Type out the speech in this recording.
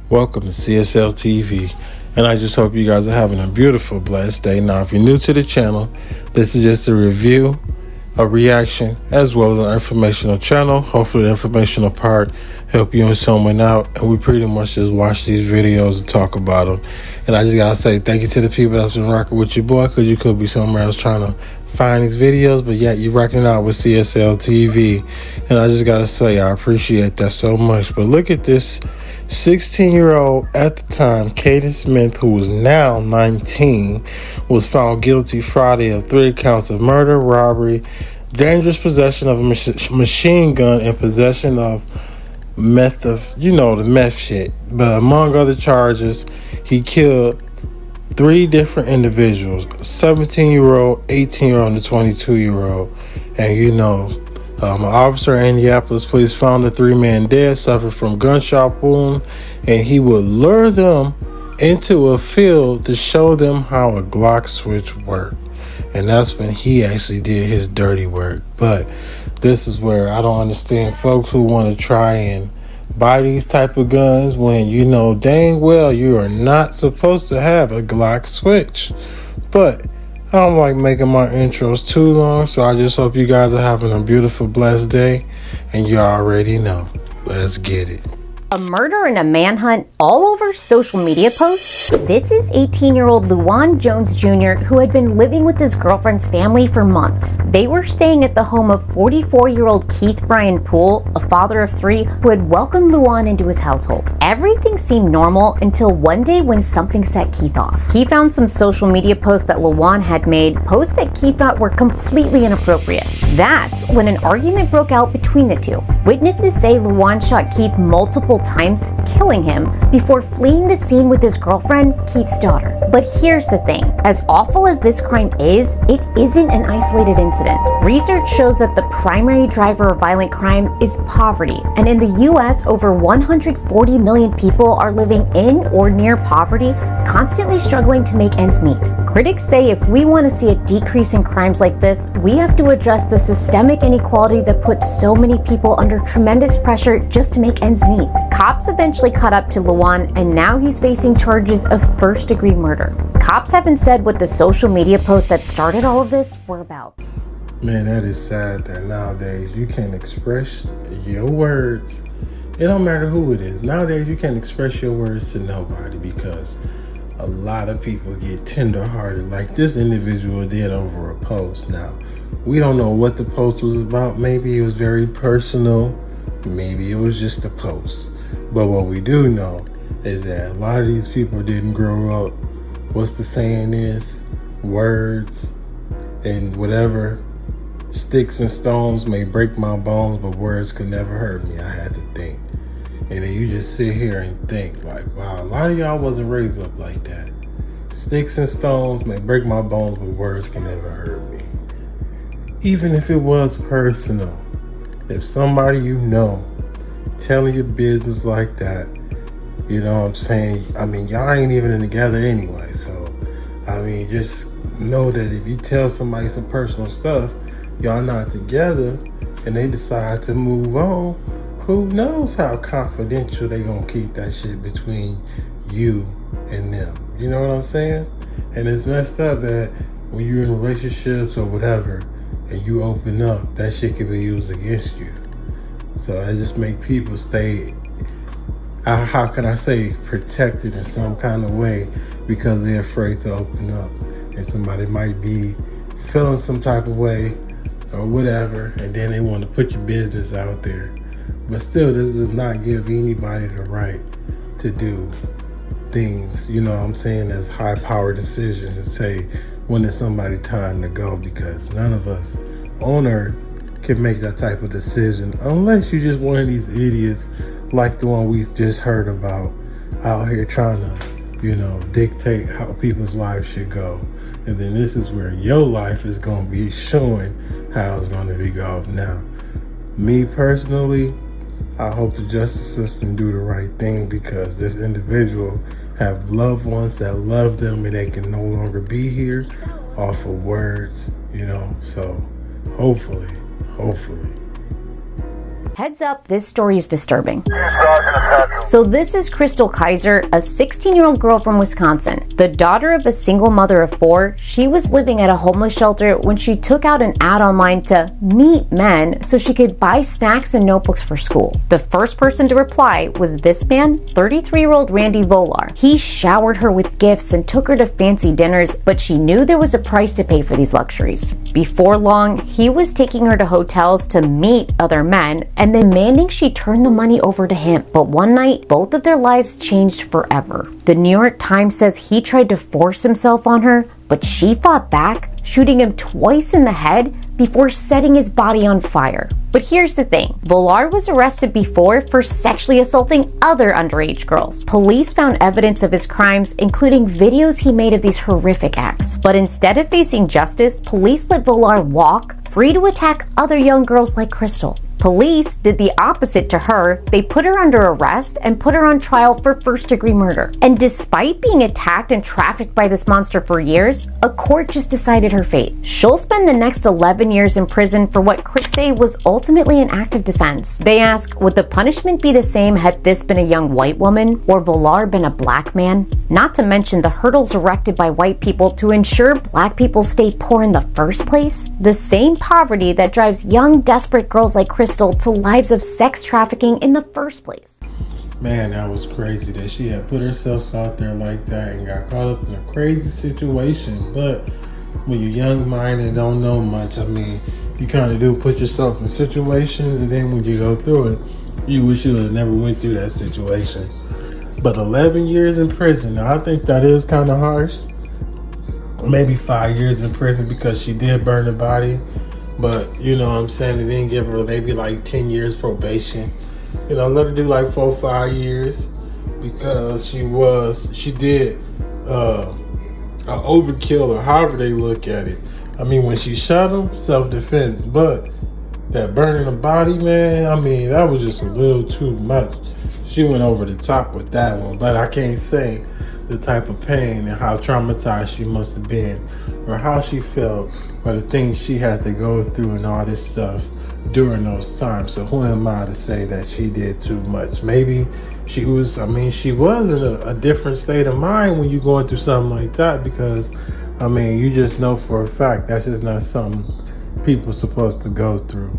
Welcome to CSL TV, and I just hope you guys are having a beautiful, blessed day. Now, if you're new to the channel, this is just a review, a reaction, as well as an informational channel. Hopefully the informational part help you and someone out, and we pretty much just watch these videos and talk about them. And I just gotta say thank you to the people that's been rocking with your boy, because you could be somewhere else trying to find these videos, but yet you're rocking out with CSL TV, and I just gotta say I appreciate that so much. But look at this 16-year-old at the time, Kaden Smith, who was now 19, was found guilty Friday of 3 counts of murder, robbery, dangerous possession of a machine gun, and possession of the meth shit. But among other charges, he killed 3 different individuals: 17-year-old, 18-year-old, and a 22-year-old. And an officer in Indianapolis police found the 3 men dead, suffered from gunshot wound, and he would lure them into a field to show them how a Glock switch worked. And that's when he actually did his dirty work. But this is where I don't understand folks who want to try and buy these type of guns when you know dang well you are not supposed to have a Glock switch. But I don't like making my intros too long, so I just hope you guys are having a beautiful, blessed day, and you already know. Let's get it. A murder and a manhunt all over social media posts? This is 18-year-old Luwan Jones Jr., who had been living with his girlfriend's family for months. They were staying at the home of 44-year-old Keith Brian Poole, a father of 3, who had welcomed Luwan into his household. Everything seemed normal until one day when something set Keith off. He found some social media posts that Luwan had made, posts that Keith thought were completely inappropriate. That's when an argument broke out between the two. Witnesses say Luwan shot Keith multiple times, killing him, before fleeing the scene with his girlfriend, Keith's daughter. But here's the thing, as awful as this crime is, it isn't an isolated incident. Research shows that the primary driver of violent crime is poverty, and in the US, over 140 million people are living in or near poverty, constantly struggling to make ends meet. Critics say if we want to see a decrease in crimes like this, we have to address the systemic inequality that puts so many people under tremendous pressure just to make ends meet. Cops eventually caught up to Luwan, and now he's facing charges of first-degree murder. Cops haven't said what the social media posts that started all of this were about. Man, that is sad that nowadays you can't express your words. It don't matter who it is. Nowadays you can't express your words to nobody because a lot of people get tender-hearted like this individual did over a post. Now, we don't know what the post was about. Maybe it was very personal. Maybe it was just a post. But what we do know is that a lot of these people didn't grow up. What's the saying is? Words and whatever. Sticks and stones may break my bones, but words could never hurt me. I had to think. And then you just sit here and think like, wow, a lot of y'all wasn't raised up like that. Sticks and stones may break my bones, but words can never hurt me. Even if it was personal. If somebody telling your business like that, you know what I'm saying? I mean, y'all ain't even together anyway. So, I mean, just know that if you tell somebody some personal stuff, y'all not together, and they decide to move on, who knows how confidential they gonna keep that shit between you and them. You know what I'm saying? And it's messed up that when you're in relationships or whatever, and you open up, that shit can be used against you. So I just make people stay, how can I say, protected in some kind of way because they're afraid to open up. And somebody might be feeling some type of way or whatever, and then they want to put your business out there. But still, this does not give anybody the right to do things, you know what I'm saying, as high-powered decisions and say when it's somebody's time to go, because none of us on earth can make that type of decision unless you're just one of these idiots like the one we just heard about out here trying to, dictate how people's lives should go. And then this is where your life is going to be showing how it's going to be going. Now, me personally, I hope the justice system do the right thing because this individual have loved ones that love them and they can no longer be here off of words, so hopefully Heads up, this story is disturbing. So this is Crystal Kaiser, a 16-year-old girl from Wisconsin. The daughter of a single mother of 4, she was living at a homeless shelter when she took out an ad online to meet men so she could buy snacks and notebooks for school. The first person to reply was this man, 33-year-old Randy Volar. He showered her with gifts and took her to fancy dinners, but she knew there was a price to pay for these luxuries. Before long, he was taking her to hotels to meet other men and then demanding she turn the money over to him. But one night, both of their lives changed forever. The New York Times says he tried to force himself on her, but she fought back, shooting him twice in the head before setting his body on fire. But here's the thing, Volar was arrested before for sexually assaulting other underage girls. Police found evidence of his crimes, including videos he made of these horrific acts. But instead of facing justice, police let Volar walk, free to attack other young girls like Crystal. Police did the opposite to her. They put her under arrest and put her on trial for first-degree murder. And despite being attacked and trafficked by this monster for years, a court just decided her fate. She'll spend the next 11 years in prison for what critics say was ultimately an act of defense. They ask, would the punishment be the same had this been a young white woman or Volar been a black man? Not to mention the hurdles erected by white people to ensure black people stay poor in the first place. The same poverty that drives young, desperate girls like Crystal to lives of sex trafficking in the first place. Man, that was crazy that she had put herself out there like that and got caught up in a crazy situation. But when you're young-minded and don't know much, I mean, you kind of do put yourself in situations, and then when you go through it, you wish you would have never went through that situation. But 11 years in prison, now I think that is kind of harsh. Maybe 5 years in prison because she did burn the body. But, you know what I'm saying, they didn't give her maybe like 10 years probation. You know, let her do like 4 or 5 years because she did an overkill or however they look at it. I mean, when she shot him, self-defense. But that burning the body, man, I mean, that was just a little too much. She went over the top with that one. But I can't say the type of pain and how traumatized she must have been or how she felt or the things she had to go through and all this stuff during those times. So who am I to say that she did too much? Maybe she was in a different state of mind when you're going through something like that, because I mean, you just know for a fact that's just not something people are supposed to go through.